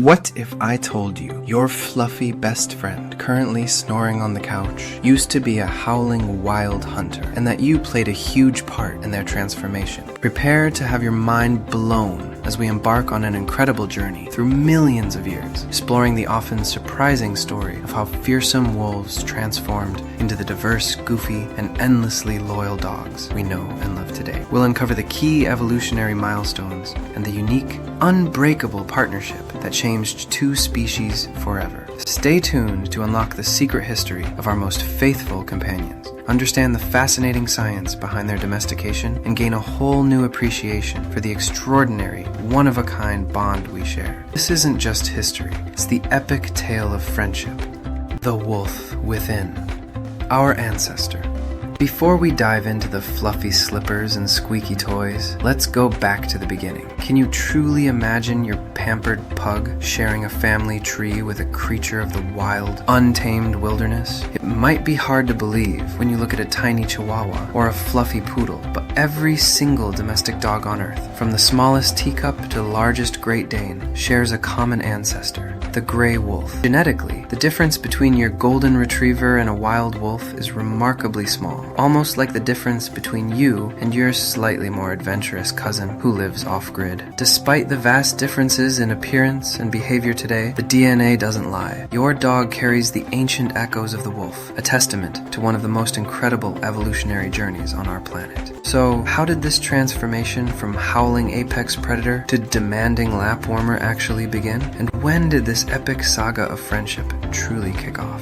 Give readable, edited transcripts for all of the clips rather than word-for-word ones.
What if I told you your fluffy best friend, currently snoring on the couch, used to be a howling wild hunter, and that you played a huge part in their transformation? Prepare to have your mind blown as we embark on an incredible journey through millions of years, exploring the often surprising story of how fearsome wolves transformed into the diverse, goofy, and endlessly loyal dogs we know and love today. We'll uncover the key evolutionary milestones and the unique, unbreakable partnership that changed two species forever. Stay tuned to unlock the secret history of our most faithful companions, understand the fascinating science behind their domestication, and gain a whole new appreciation for the extraordinary, one-of-a-kind bond we share. This isn't just history, it's the epic tale of friendship. The wolf within. Our ancestor. Before we dive into the fluffy slippers and squeaky toys, let's go back to the beginning. Can you truly imagine your pampered pug sharing a family tree with a creature of the wild, untamed wilderness? It might be hard to believe when you look at a tiny chihuahua or a fluffy poodle, but every single domestic dog on earth, from the smallest teacup to the largest Great Dane, shares a common ancestor, the gray wolf. Genetically, the difference between your golden retriever and a wild wolf is remarkably small, almost like the difference between you and your slightly more adventurous cousin who lives off-grid. Despite the vast differences in appearance and behavior today, the DNA doesn't lie. Your dog carries the ancient echoes of the wolf, a testament to one of the most incredible evolutionary journeys on our planet. So, how did this transformation from howling apex predator to demanding lap warmer actually begin? And when did this epic saga of friendship truly kick off?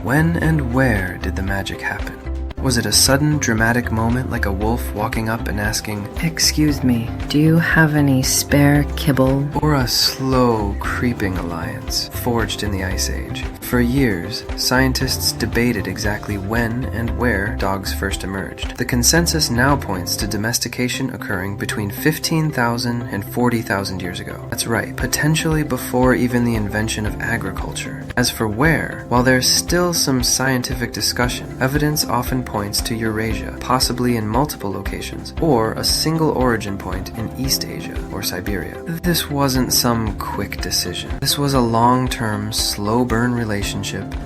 When and where did the magic happen? Was it a sudden, dramatic moment like a wolf walking up and asking, "Excuse me, do you have any spare kibble?" Or a slow, creeping alliance forged in the Ice Age? For years, scientists debated exactly when and where dogs first emerged. The consensus now points to domestication occurring between 15,000 and 40,000 years ago. That's right, potentially before even the invention of agriculture. As for where, while there's still some scientific discussion, evidence often points to Eurasia, possibly in multiple locations, or a single origin point in East Asia or Siberia. This wasn't some quick decision. This was a long-term, slow-burn relationship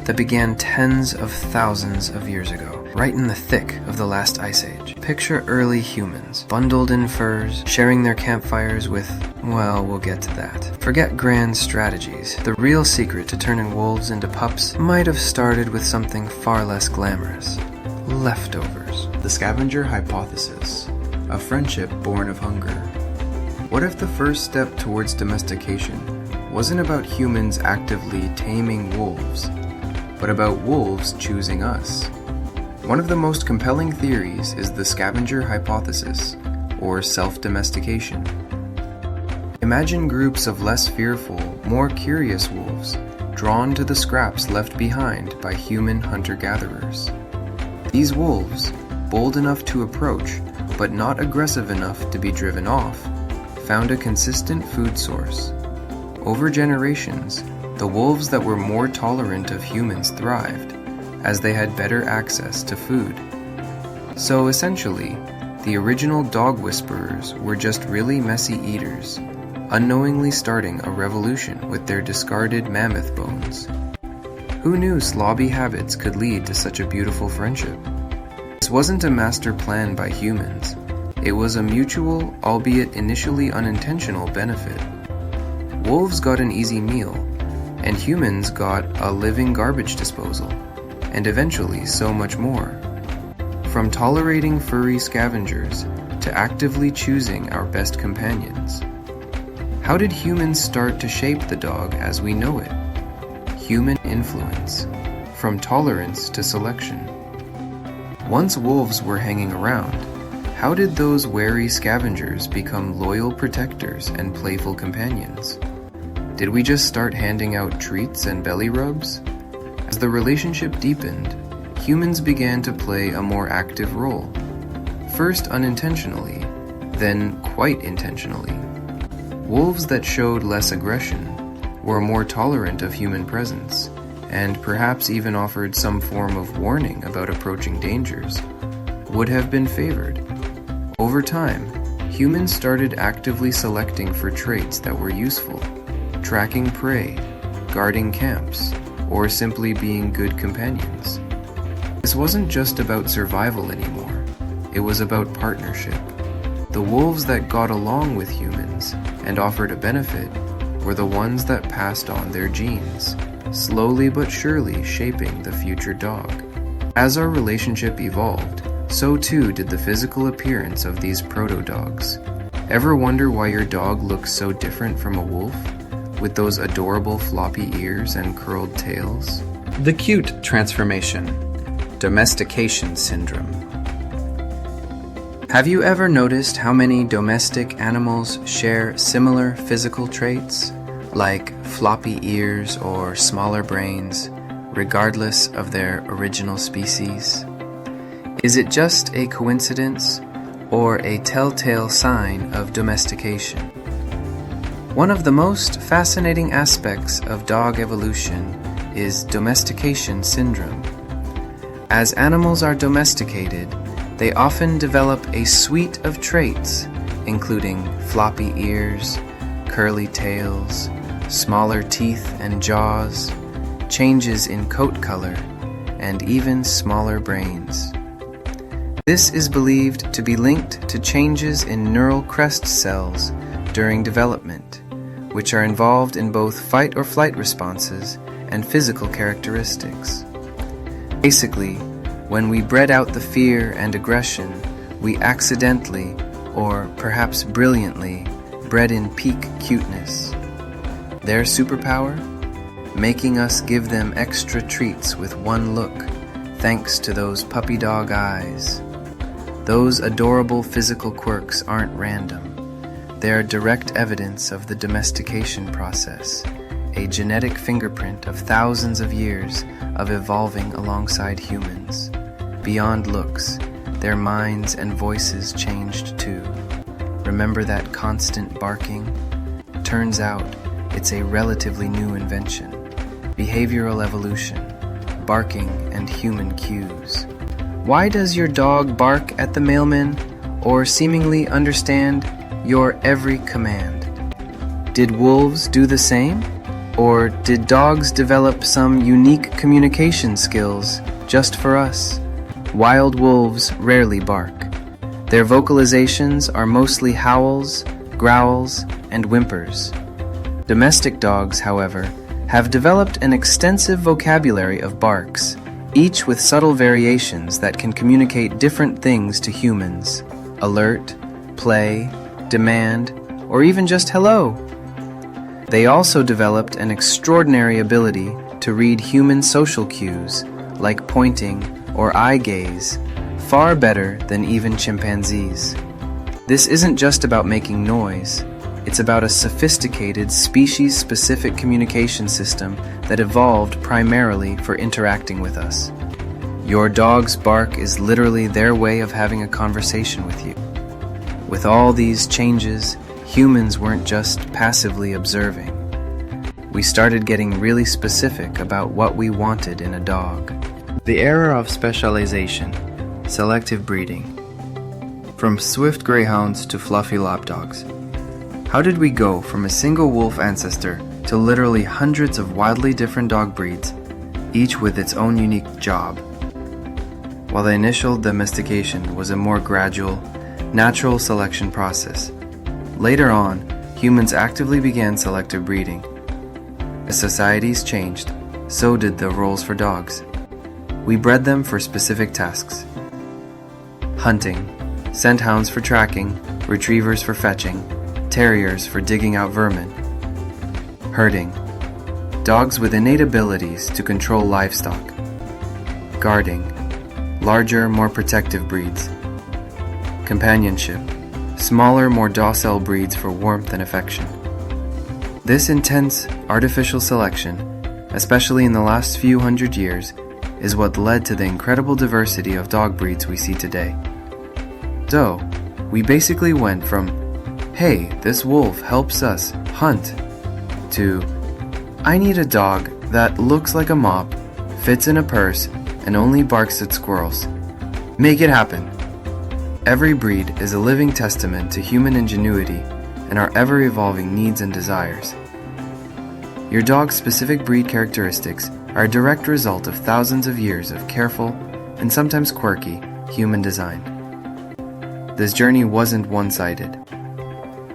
that began tens of thousands of years ago, right in the thick of the last ice age. Picture early humans, bundled in furs, sharing their campfires with, well, we'll get to that. Forget grand strategies. The real secret to turning wolves into pups might have started with something far less glamorous. Leftovers. The scavenger hypothesis, a friendship born of hunger. What if the first step towards domestication wasn't about humans actively taming wolves, but about wolves choosing us? One of the most compelling theories is the scavenger hypothesis, or self-domestication. Imagine groups of less fearful, more curious wolves, drawn to the scraps left behind by human hunter-gatherers. These wolves, bold enough to approach, but not aggressive enough to be driven off, found a consistent food source. Over generations, the wolves that were more tolerant of humans thrived, as they had better access to food. So essentially, the original dog whisperers were just really messy eaters, unknowingly starting a revolution with their discarded mammoth bones. Who knew slobby habits could lead to such a beautiful friendship? This wasn't a master plan by humans. It was a mutual, albeit initially unintentional, benefit. Wolves got an easy meal, and humans got a living garbage disposal, and eventually so much more. From tolerating furry scavengers to actively choosing our best companions. How did humans start to shape the dog as we know it? Human influence, from tolerance to selection. Once wolves were hanging around, how did those wary scavengers become loyal protectors and playful companions? Did we just start handing out treats and belly rubs? As the relationship deepened, humans began to play a more active role. First unintentionally, then quite intentionally. Wolves that showed less aggression were more tolerant of human presence, and perhaps even offered some form of warning about approaching dangers, would have been favored. Over time, humans started actively selecting for traits that were useful, tracking prey, guarding camps, or simply being good companions. This wasn't just about survival anymore. It was about partnership. The wolves that got along with humans and offered a benefit were the ones that passed on their genes, slowly but surely shaping the future dog. As our relationship evolved, so too did the physical appearance of these proto-dogs. Ever wonder why your dog looks so different from a wolf, with those adorable floppy ears and curled tails? The cute transformation. Domestication syndrome. Have you ever noticed how many domestic animals share similar physical traits, like floppy ears or smaller brains, regardless of their original species? Is it just a coincidence or a telltale sign of domestication? One of the most fascinating aspects of dog evolution is domestication syndrome. As animals are domesticated, they often develop a suite of traits, including floppy ears, curly tails, smaller teeth and jaws, changes in coat color, and even smaller brains. This is believed to be linked to changes in neural crest cells during development, which are involved in both fight or flight responses and physical characteristics. Basically, when we bred out the fear and aggression, we accidentally, or perhaps brilliantly, bred in peak cuteness. Their superpower? Making us give them extra treats with one look, thanks to those puppy dog eyes. Those adorable physical quirks aren't random. They are direct evidence of the domestication process, a genetic fingerprint of thousands of years of evolving alongside humans. Beyond looks, their minds and voices changed too. Remember that constant barking? Turns out, it's a relatively new invention. Behavioral evolution, barking and human cues. Why does your dog bark at the mailman or seemingly understand your every command? Did wolves do the same? Or did dogs develop some unique communication skills just for us? Wild wolves rarely bark. Their vocalizations are mostly howls, growls, and whimpers. Domestic dogs, however, have developed an extensive vocabulary of barks, each with subtle variations that can communicate different things to humans: alert, play, demand, or even just hello. They also developed an extraordinary ability to read human social cues, like pointing or eye gaze, far better than even chimpanzees. This isn't just about making noise. It's about a sophisticated, species-specific communication system that evolved primarily for interacting with us. Your dog's bark is literally their way of having a conversation with you. With all these changes, humans weren't just passively observing. We started getting really specific about what we wanted in a dog. The era of specialization, selective breeding. From swift greyhounds to fluffy lapdogs. How did we go from a single wolf ancestor to literally hundreds of wildly different dog breeds, each with its own unique job? While the initial domestication was a more gradual, natural selection process, later on, humans actively began selective breeding. As societies changed, so did the roles for dogs. We bred them for specific tasks. Hunting, scent hounds for tracking, retrievers for fetching, terriers for digging out vermin. Herding, dogs with innate abilities to control livestock. Guarding, larger, more protective breeds. Companionship, smaller, more docile breeds for warmth and affection. This intense artificial selection, especially in the last few hundred years, is what led to the incredible diversity of dog breeds we see today. So, we basically went from, hey, this wolf helps us hunt, to, I need a dog that looks like a mop, fits in a purse, and only barks at squirrels. Make it happen. Every breed is a living testament to human ingenuity and our ever-evolving needs and desires. Your dog's specific breed characteristics are a direct result of thousands of years of careful, and sometimes quirky, human design. This journey wasn't one-sided.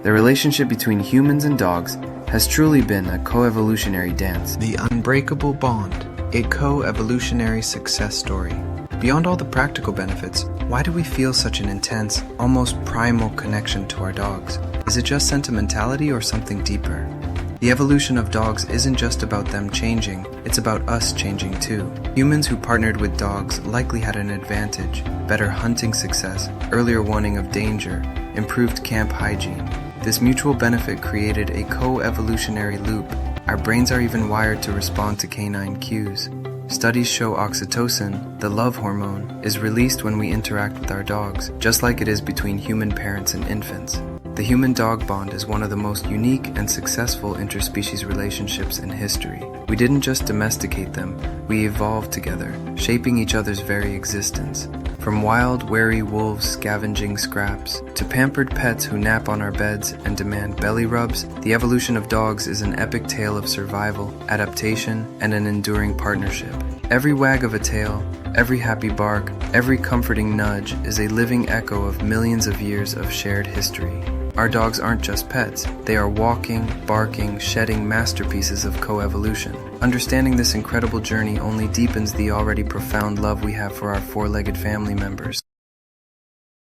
The relationship between humans and dogs has truly been a co-evolutionary dance. The unbreakable bond, a co-evolutionary success story. Beyond all the practical benefits, why do we feel such an intense, almost primal connection to our dogs? Is it just sentimentality or something deeper? The evolution of dogs isn't just about them changing, it's about us changing too. Humans who partnered with dogs likely had an advantage: better hunting success, earlier warning of danger, improved camp hygiene. This mutual benefit created a co-evolutionary loop. Our brains are even wired to respond to canine cues. Studies show oxytocin, the love hormone, is released when we interact with our dogs, just like it is between human parents and infants. The human-dog bond is one of the most unique and successful interspecies relationships in history. We didn't just domesticate them, we evolved together, shaping each other's very existence. From wild, wary wolves scavenging scraps, to pampered pets who nap on our beds and demand belly rubs, the evolution of dogs is an epic tale of survival, adaptation, and an enduring partnership. Every wag of a tail, every happy bark, every comforting nudge is a living echo of millions of years of shared history. Our dogs aren't just pets, they are walking, barking, shedding masterpieces of co-evolution. Understanding this incredible journey only deepens the already profound love we have for our four-legged family members.